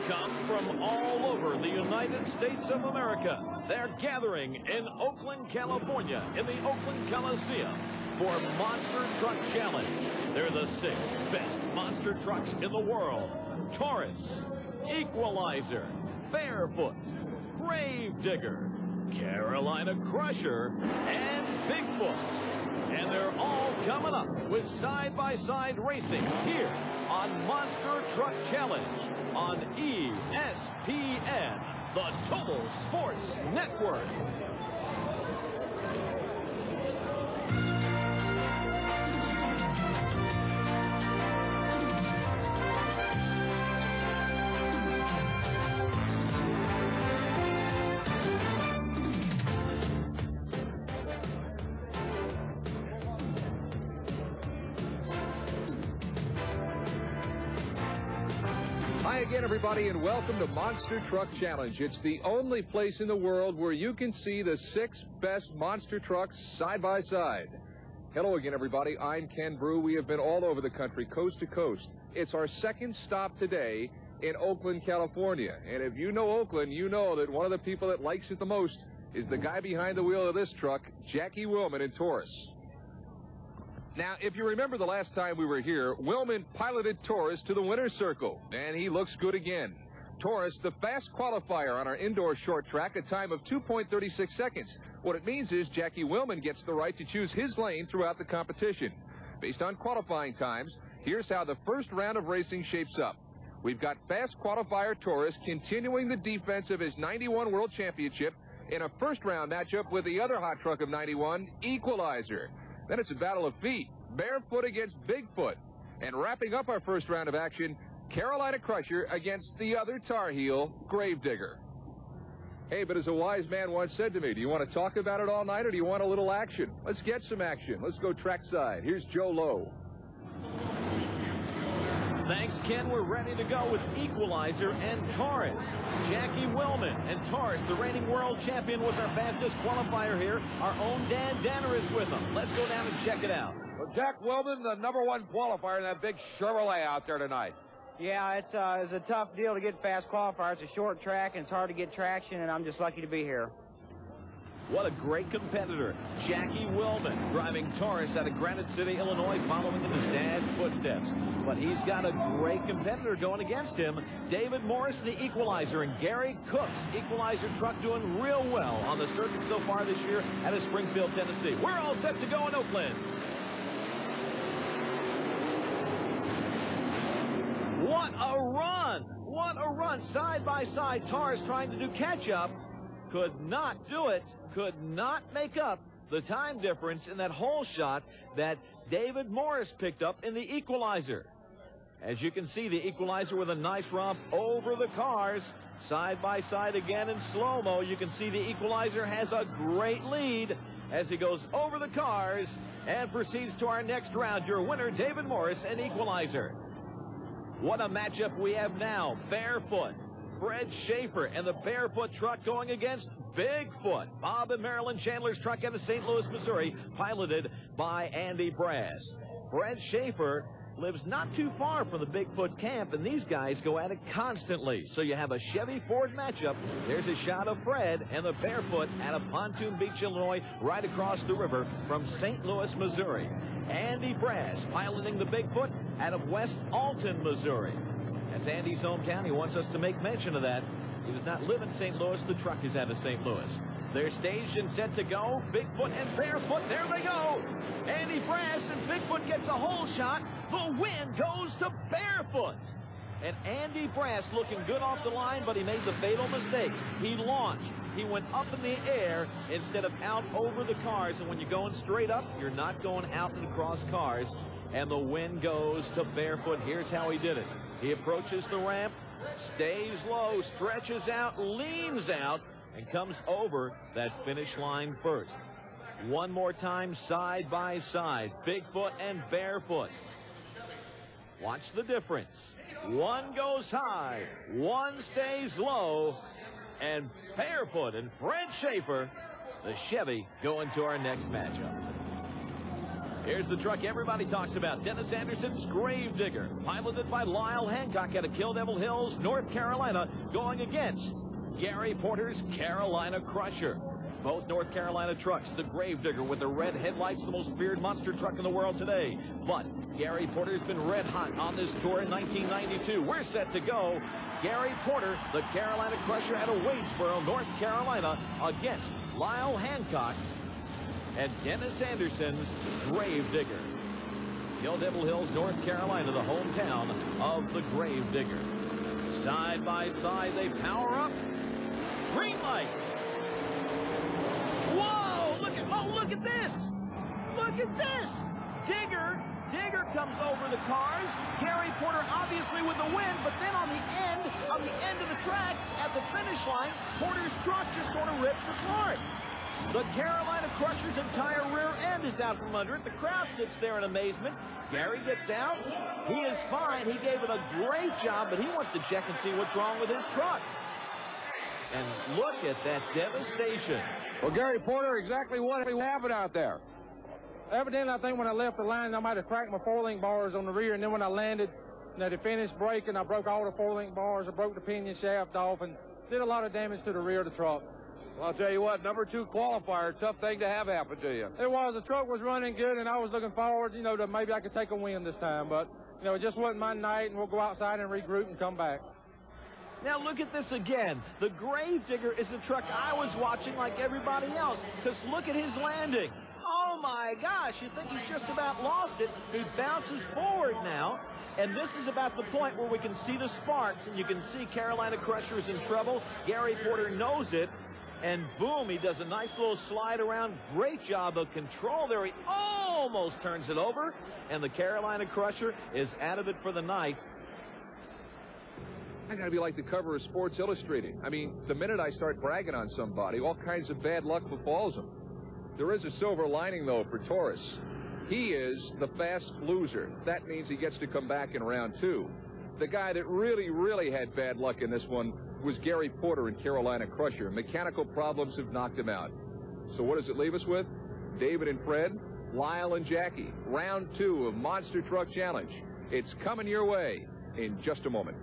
come from all over the United States of America. They're gathering in Oakland, California, in the Oakland Coliseum for Monster Truck Challenge. They're the 6 best monster trucks in the world. Taurus, Equalizer, Barefoot, Gravedigger, Carolina Crusher, and Bigfoot. And they're all coming up with side-by-side racing here on Monster Truck Challenge on ESPN, the Total Sports Network. Hi again, everybody, and welcome to Monster Truck Challenge. It's the only place in the world where you can see the 6 best monster trucks side by side. Hello again, everybody. I'm Ken Brew. We have been all over the country, coast to coast. It's our second stop today in Oakland, California. And if you know Oakland, you know that one of the people that likes it the most is the guy behind the wheel of this truck, Jackie Willman in Taurus. Now, if you remember the last time we were here, Willman piloted Taurus to the winner's circle, and he looks good again. Taurus, the fast qualifier on our indoor short track, a time of 2.36 seconds. What it means is Jackie Willman gets the right to choose his lane throughout the competition. Based on qualifying times, here's how the first round of racing shapes up. We've got fast qualifier Taurus continuing the defense of his 91 World Championship in a first-round matchup with the other hot truck of 91, Equalizer. Then it's a battle of feet, Barefoot against Bigfoot. And wrapping up our first round of action, Carolina Crusher against the other Tar Heel, Gravedigger. Hey, but as a wise man once said to me, do you want to talk about it all night or do you want a little action? Let's get some action. Let's go trackside. Here's Joe Lowe. Thanks, Ken. We're ready to go with Equalizer and Taurus. Jackie Willman and Taurus, the reigning world champion, was our fastest qualifier here. Our own Dan Danner is with him. Let's go down and check it out. Well, Jack Willman, the #1 qualifier in that big Chevrolet out there tonight. Yeah, it's a tough deal to get fast qualifier. It's a short track, and it's hard to get traction, and I'm just lucky to be here. What a great competitor. Jackie Willman driving Taurus out of Granite City, Illinois, following in his dad's footsteps. But he's got a great competitor going against him. David Morris, the Equalizer, and Gary Cook's Equalizer truck doing real well on the circuit so far this year out of Springfield, Tennessee. We're all set to go in Oakland. What a run! What a run! Side by side, Taurus trying to do catch-up. Could not do it. Could not make up the time difference in that hole shot that David Morris picked up in the Equalizer. As you can see, the Equalizer with a nice romp over the cars. Side by side again in slow-mo. You can see the Equalizer has a great lead as he goes over the cars and proceeds to our next round. Your winner, David Morris and Equalizer. What a matchup we have now. Barefoot, Fred Schaefer, and the Barefoot truck going against Bigfoot. Bob and Marilyn Chandler's truck out of St. Louis, Missouri, piloted by Andy Brass. Fred Schaefer lives not too far from the Bigfoot camp, and these guys go at it constantly. So you have a Chevy-Ford matchup. There's a shot of Fred and the Barefoot out of Pontoon Beach, Illinois, right across the river from St. Louis, Missouri. Andy Brass piloting the Bigfoot out of West Alton, Missouri. That's Andy's hometown. He wants us to make mention of that. He does not live in St. Louis. The truck is out of St. Louis. They're staged and set to go. Bigfoot and Barefoot. There they go. Andy Brass and Bigfoot gets a hole shot. The win goes to Barefoot. And Andy Brass looking good off the line, but he made the fatal mistake. He launched. He went up in the air instead of out over the cars. And when you're going straight up, you're not going out and across cars. And the win goes to Barefoot. Here's how he did it. He approaches the ramp, stays low, stretches out, leans out, and comes over that finish line first. One more time, side by side, Bigfoot and Barefoot. Watch the difference. One goes high, one stays low, and Barefoot and Fred Schaefer, the Chevy, go into our next matchup. Here's the truck everybody talks about, Dennis Anderson's Gravedigger, piloted by Lyle Hancock out of Kill Devil Hills, North Carolina, going against Gary Porter's Carolina Crusher. Both North Carolina trucks, the Gravedigger with the red headlights, the most feared monster truck in the world today. But Gary Porter's been red hot on this tour in 1992. We're set to go. Gary Porter, the Carolina Crusher out of Wadesboro, North Carolina, against Lyle Hancock and Dennis Anderson's Gravedigger. Kill Devil Hills, North Carolina, the hometown of the Gravedigger. Side by side, they power up. Green light. Whoa! Look at this! Look at this! Digger comes over the cars. Gary Porter obviously with the win, but then on the end of the track, at the finish line, Porter's truck just sort of rips apart. The Carolina Crusher's entire rear end is out from under it. The crowd sits there in amazement. Gary gets out. He is fine. He gave it a great job, but he wants to check and see what's wrong with his truck. And look at that devastation. Well, Gary Porter, exactly what happened out there? Evidently, I think when I left the line, I might have cracked my 4-link bars on the rear, and then when I landed, they finished braking. I broke all the 4-link bars. I broke the pinion shaft off and did a lot of damage to the rear of the truck. Well, I'll tell you what, number 2 qualifier, tough thing to have happen to you. It was. The truck was running good, and I was looking forward, to maybe I could take a win this time. But, it just wasn't my night, and we'll go outside and regroup and come back. Now look at this again. The Gravedigger is a truck I was watching like everybody else. Because look at his landing. Oh my gosh, you think he's just about lost it. He bounces forward now. And this is about the point where we can see the sparks, and you can see Carolina Crusher is in trouble. Gary Porter knows it. And boom, he does a nice little slide around. Great job of control there. He almost turns it over. And the Carolina Crusher is out of it for the night. I gotta be like the cover of Sports Illustrated. I mean, the minute I start bragging on somebody, all kinds of bad luck befalls them. There is a silver lining, though, for Torres. He is the fast loser. That means he gets to come back in round 2. The guy that really had bad luck in this one was Gary Porter and Carolina Crusher. Mechanical problems have knocked him out. So what does it leave us with? David and Fred, Lyle and Jackie. Round 2 of Monster Truck Challenge. It's coming your way in just a moment.